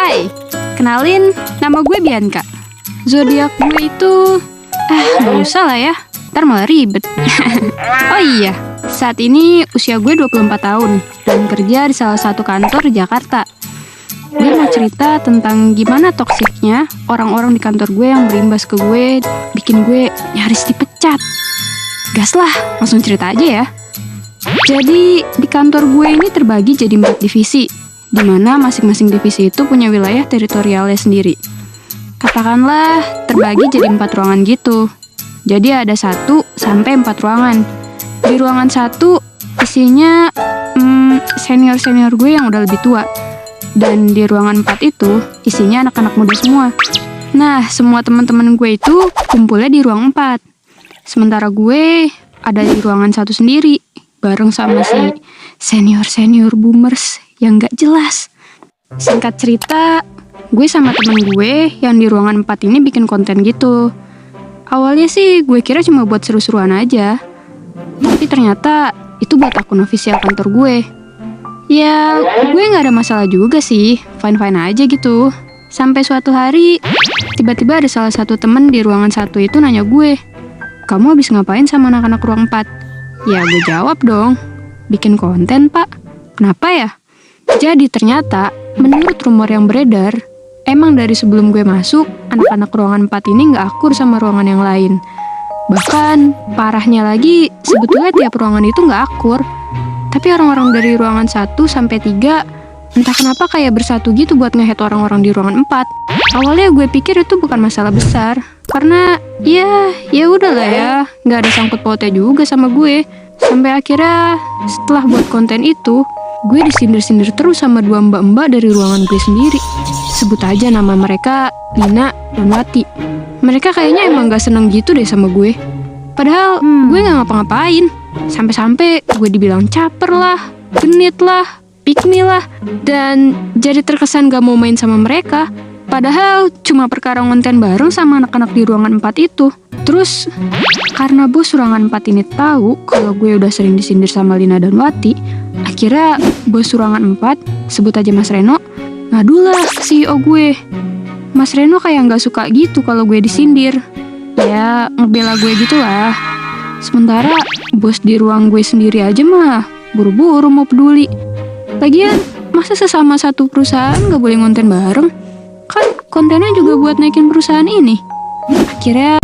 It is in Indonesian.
Hai, kenalin, nama gue Bianca. Zodiak gue itu... gak usah lah ya, ntar malah ribet. Oh iya, saat ini usia gue 24 tahun dan kerja di salah satu kantor di Jakarta. Gue mau cerita tentang gimana toksiknya orang-orang di kantor gue yang berimbas ke gue, bikin gue nyaris dipecat. Gas lah, langsung cerita aja ya. Jadi, di kantor gue ini terbagi jadi 4 divisi, di mana masing-masing divisi itu punya wilayah teritorialnya sendiri. Katakanlah terbagi jadi 4 ruangan gitu. Jadi ada 1 sampai 4 ruangan. Di ruangan 1 isinya senior-senior gue yang udah lebih tua. Dan di ruangan 4 itu isinya anak-anak muda semua. Nah, semua teman-teman gue itu kumpulnya di ruang 4. Sementara gue ada di ruangan 1 sendiri, bareng sama si senior-senior boomers yang gak jelas. Singkat cerita, gue sama temen gue yang di ruangan 4 ini bikin konten gitu. Awalnya sih gue kira cuma buat seru-seruan aja, tapi ternyata itu buat akun official kantor gue. Ya, gue gak ada masalah juga sih, fine-fine aja gitu. Sampai suatu hari, tiba-tiba ada salah satu temen di ruangan 1 itu nanya gue, "Kamu habis ngapain sama anak-anak ruang 4? Ya gue jawab dong, "Bikin konten pak." Kenapa ya? Jadi ternyata, menurut rumor yang beredar, emang dari sebelum gue masuk, anak-anak ruangan 4 ini gak akur sama ruangan yang lain. Bahkan, parahnya lagi, sebetulnya tiap ruangan itu gak akur. Tapi orang-orang dari ruangan 1 sampai 3, entah kenapa kayak bersatu gitu buat nge-hate orang-orang di ruangan 4. Awalnya gue pikir itu bukan masalah besar, karena ya udahlah ya, gak ada sangkut pautnya juga sama gue. Sampai akhirnya, setelah buat konten itu, gue disindir-sindir terus sama 2 mbak-mbak dari ruangan gue sendiri. Sebut aja nama mereka, Lina dan Wati. Mereka kayaknya emang gak seneng gitu deh sama gue. Padahal gue gak ngapa-ngapain. Sampai-sampai gue dibilang caper lah, genit lah, pick me lah, dan jadi terkesan gak mau main sama mereka. Padahal cuma perkara konten bareng sama anak-anak di ruangan 4 itu. Terus, karena bos ruangan 4 ini tahu kalau gue udah sering disindir sama Lina dan Wati, akhirnya bos ruangan 4, sebut aja Mas Reno, ngadulah ke CEO gue. Mas Reno kayak gak suka gitu kalau gue disindir. Ya, ngebela gue gitu lah. Sementara bos di ruang gue sendiri aja mah buru-buru mau peduli. Lagian, masa sesama satu perusahaan gak boleh konten bareng? Kan kontennya juga buat naikin perusahaan ini. Akhirnya